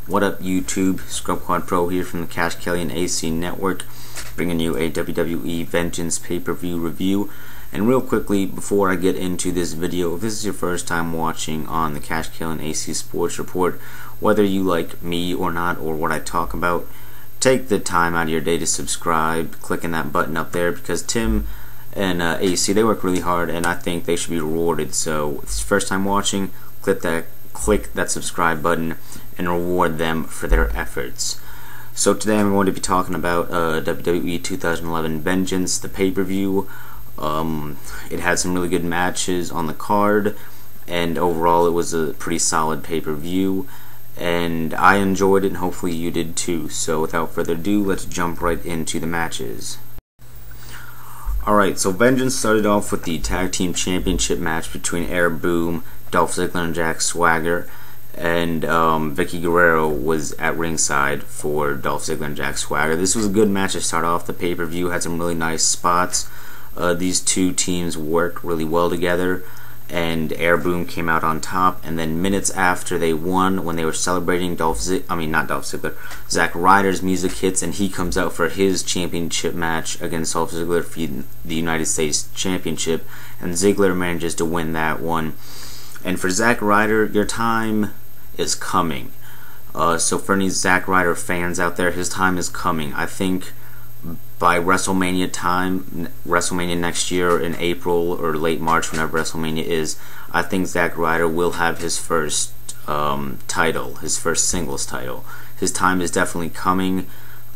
What up, YouTube? Scrubquad Pro here from the Cash Kelly and AC Network, bringing you a WWE Vengeance pay-per-view review. And real quickly, before I get into this video, if this is your first time watching on the Cash Kelly and AC Sports Report, whether you like me or not, or what I talk about, take the time out of your day to subscribe, clicking that button up there, because Tim and AC, they work really hard, and I think they should be rewarded. So if it's your first time watching, click that subscribe button and reward them for their efforts. So today I'm going to be talking about WWE 2011 Vengeance, the pay-per-view. It had some really good matches on the card, and overall it was a pretty solid pay-per-view, and I enjoyed it, and hopefully you did too. So without further ado, let's jump right into the matches. Alright, so Vengeance started off with the Tag Team Championship match between Air Boom, Dolph Ziggler, and Jack Swagger, and Vicky Guerrero was at ringside for Dolph Ziggler and Jack Swagger. This was a good match to start off the pay-per-view, had some really nice spots. These two teams worked really well together, and Air Boom came out on top, and then minutes after they won, when they were celebrating, Zack Ryder's music hits, and he comes out for his championship match against Dolph Ziggler for the United States Championship, and Ziggler manages to win that one. And for Zack Ryder, your time is coming. So for any Zack Ryder fans out there, his time is coming. I think by WrestleMania time, WrestleMania next year in April or late March, whenever WrestleMania is, I think Zack Ryder will have his first title, his first singles title. His time is definitely coming.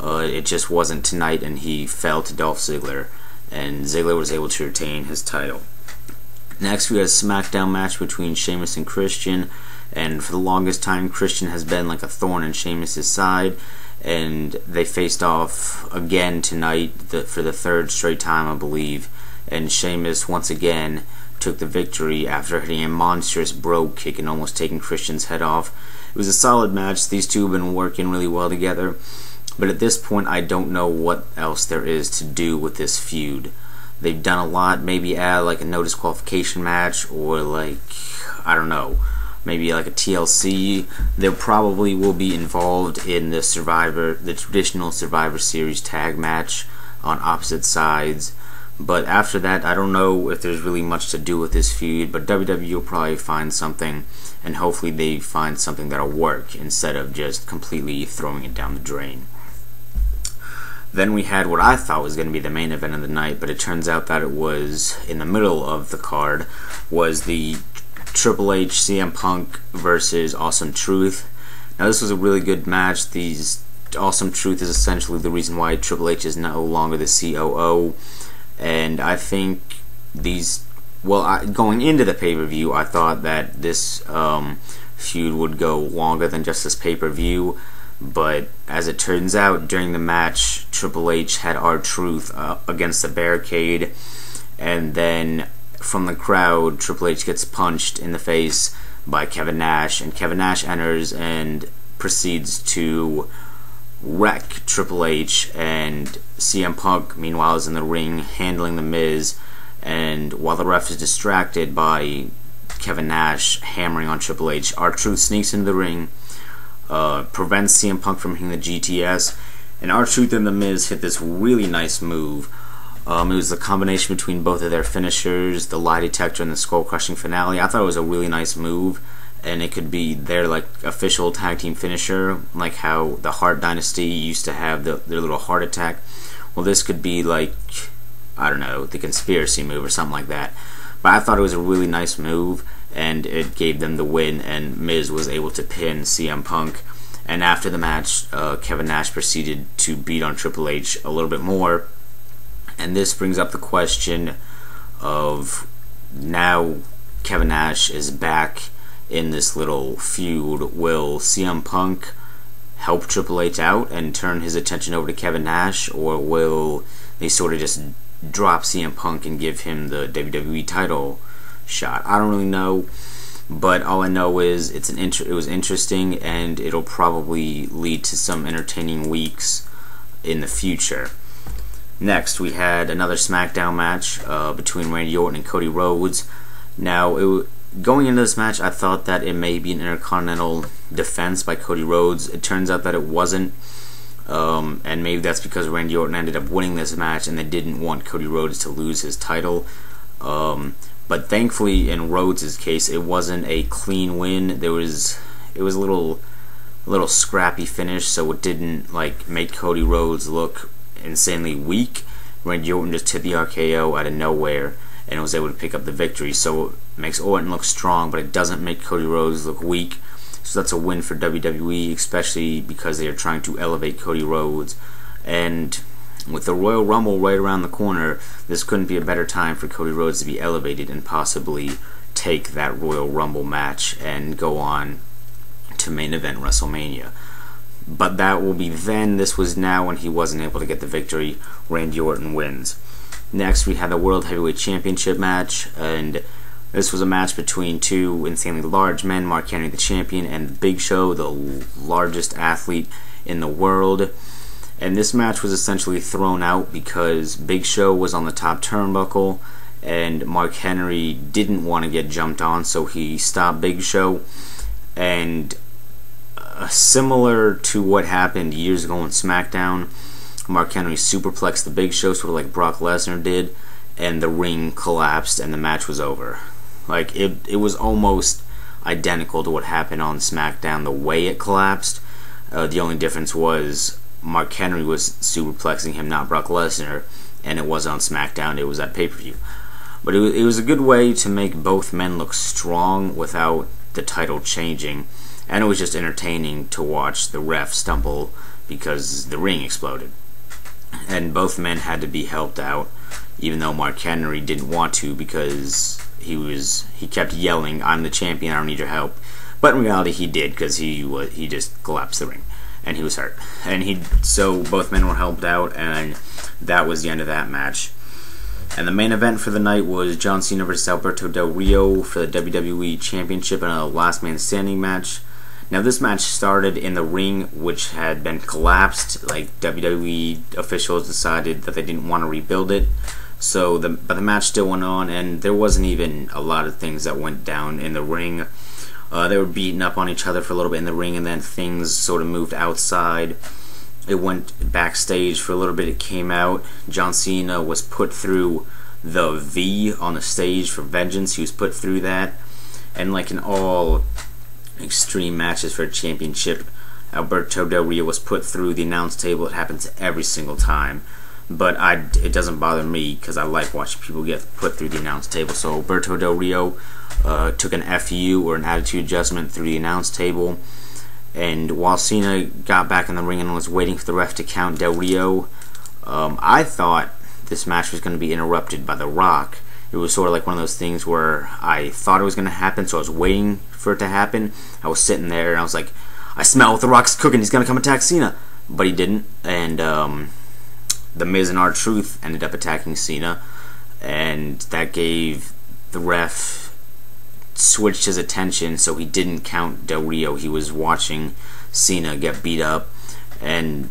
It just wasn't tonight, and he fell to Dolph Ziggler, and Ziggler was able to retain his title. Next, we had a SmackDown match between Sheamus and Christian, and for the longest time, Christian has been like a thorn in Sheamus' side, and they faced off again tonight for the third straight time, I believe, and Sheamus once again took the victory after hitting a monstrous brogue kick and almost taking Christian's head off. It was a solid match. These two have been working really well together, but at this point, I don't know what else there is to do with this feud. They've done a lot, maybe add like a no disqualification match, or like, I don't know, maybe like a TLC. They probably will be involved in the traditional Survivor Series tag match on opposite sides. But after that, I don't know if there's really much to do with this feud, but WWE will probably find something, and hopefully they find something that'll work instead of just completely throwing it down the drain. Then we had what I thought was going to be the main event of the night, but it turns out that it was in the middle of the card, was the Triple H CM Punk versus Awesome Truth. Now this was a really good match. Awesome Truth is essentially the reason why Triple H is no longer the COO, and I think going into the pay-per-view, I thought that this feud would go longer than just this pay-per-view. But as it turns out, during the match, Triple H had R-Truth against the barricade, and then from the crowd, Triple H gets punched in the face by Kevin Nash, and Kevin Nash enters and proceeds to wreck Triple H, and CM Punk, meanwhile, is in the ring handling The Miz, and while the ref is distracted by Kevin Nash hammering on Triple H, R-Truth sneaks into the ring, prevents CM Punk from hitting the GTS, and R-Truth and The Miz hit this really nice move. It was the combination between both of their finishers, the lie detector and the skull crushing finale. I thought it was a really nice move, and it could be their like official tag team finisher, like how the Hart Dynasty used to have their little heart attack. Well, this could be like, I don't know, the conspiracy move or something like that. But I thought it was a really nice move, and it gave them the win, and Miz was able to pin CM Punk. And after the match, Kevin Nash proceeded to beat on Triple H a little bit more, and this brings up the question of, now Kevin Nash is back in this little feud. Will CM Punk help Triple H out and turn his attention over to Kevin Nash, or will they sort of just drop CM Punk and give him the WWE title shot? I don't really know, but all I know is it was interesting, and it'll probably lead to some entertaining weeks in the future. Next, we had another SmackDown match between Randy Orton and Cody Rhodes. Now, going into this match, I thought that it may be an Intercontinental defense by Cody Rhodes. It turns out that it wasn't, and maybe that's because Randy Orton ended up winning this match and they didn't want Cody Rhodes to lose his title. But thankfully, in Rhodes' case, it wasn't a clean win. It was a little scrappy finish, so it didn't like make Cody Rhodes look insanely weak. Randy Orton just hit the RKO out of nowhere and was able to pick up the victory. So it makes Orton look strong, but it doesn't make Cody Rhodes look weak. So that's a win for WWE, especially because they are trying to elevate Cody Rhodes. And with the Royal Rumble right around the corner, this couldn't be a better time for Cody Rhodes to be elevated and possibly take that Royal Rumble match and go on to main event WrestleMania. But that will be then. This was now when he wasn't able to get the victory. Randy Orton wins. Next, we had the World Heavyweight Championship match, and this was a match between two insanely large men, Mark Henry, the champion, and the Big Show, the largest athlete in the world. And this match was essentially thrown out because Big Show was on the top turnbuckle, and Mark Henry didn't want to get jumped on, so he stopped Big Show. And similar to what happened years ago on SmackDown, Mark Henry superplexed the Big Show, sort of like Brock Lesnar did, and the ring collapsed and the match was over. Like, it was almost identical to what happened on SmackDown, the way it collapsed. The only difference was Mark Henry was superplexing him, not Brock Lesnar, and it wasn't on SmackDown, it was at pay-per-view. But it was a good way to make both men look strong without the title changing, and it was just entertaining to watch the ref stumble because the ring exploded. And both men had to be helped out, even though Mark Henry didn't want to because he kept yelling, "I'm the champion, I don't need your help." But in reality, he did, because he just collapsed the ring, and he was hurt. So both men were helped out, and that was the end of that match. And the main event for the night was John Cena versus Alberto Del Rio for the WWE Championship in a last man standing match. Now, this match started in the ring, which had been collapsed. Like, WWE officials decided that they didn't want to rebuild it. But the match still went on, and there wasn't even a lot of things that went down in the ring. They were beating up on each other for a little bit in the ring, and then things sort of moved outside. It went backstage for a little bit. It came out. John Cena was put through the V on the stage for Vengeance. He was put through that. And like in all extreme matches for a championship, Alberto Del Rio was put through the announce table. It happens every single time. But it doesn't bother me because I like watching people get put through the announce table. So Alberto Del Rio took an FU, or an attitude adjustment, through the announce table. And while Cena got back in the ring and was waiting for the ref to count Del Rio, I thought this match was going to be interrupted by The Rock. It was sort of like one of those things where I thought it was going to happen, so I was waiting for it to happen. I was sitting there and I was like, I smell what The Rock's cooking, he's going to come attack Cena. But he didn't, and The Miz and R-Truth ended up attacking Cena, and that gave the ref switched his attention, so he didn't count Del Rio. He was watching Cena get beat up, and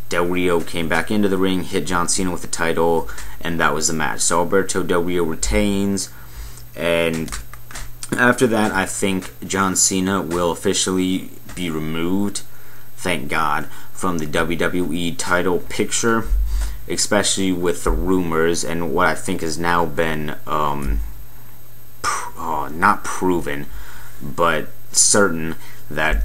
Del Rio came back into the ring, hit John Cena with the title, and that was the match. So Alberto Del Rio retains, and after that, I think John Cena will officially be removed, thank God, from the WWE title picture, especially with the rumors and what I think has now been not proven, but certain, that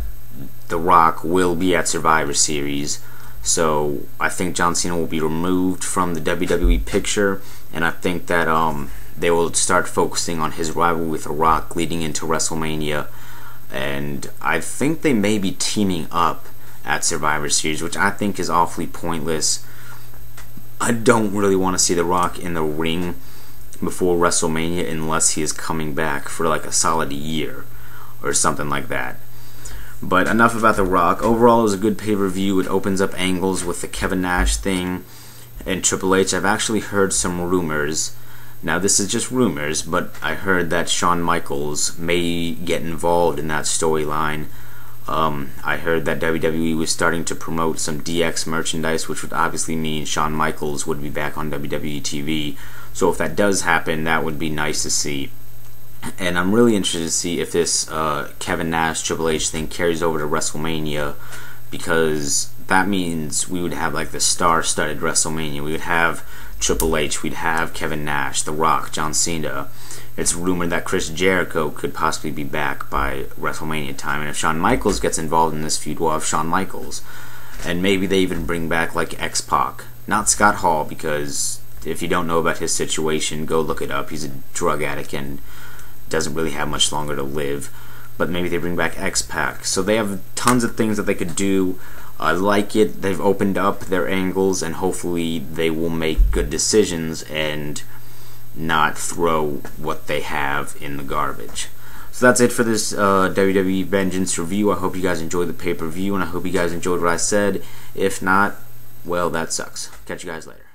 The Rock will be at Survivor Series. So I think John Cena will be removed from the WWE picture, and I think that they will start focusing on his rivalry with The Rock leading into WrestleMania, and I think they may be teaming up at Survivor Series, which I think is awfully pointless. I don't really want to see The Rock in the ring before WrestleMania unless he is coming back for like a solid year or something like that. But enough about The Rock. Overall, it was a good pay-per-view. It opens up angles with the Kevin Nash thing and Triple H. I've actually heard some rumors. Now, this is just rumors, but I heard that Shawn Michaels may get involved in that storyline. I heard that WWE was starting to promote some DX merchandise, which would obviously mean Shawn Michaels would be back on WWE TV. So if that does happen, that would be nice to see. And I'm really interested to see if this Kevin Nash Triple H thing carries over to WrestleMania, because that means we would have like the star-studded WrestleMania. We would have Triple H, we'd have Kevin Nash, The Rock, John Cena. It's rumored that Chris Jericho could possibly be back by WrestleMania time, and if Shawn Michaels gets involved in this feud, we'll have Shawn Michaels. And maybe they even bring back like X-Pac, not Scott Hall, because if you don't know about his situation, go look it up. He's a drug addict and doesn't really have much longer to live. But maybe they bring back X-Pac. So they have tons of things that they could do. I like it. They've opened up their angles, and hopefully they will make good decisions and not throw what they have in the garbage. So that's it for this WWE Vengeance review. I hope you guys enjoyed the pay-per-view, and I hope you guys enjoyed what I said. If not, well, that sucks. Catch you guys later.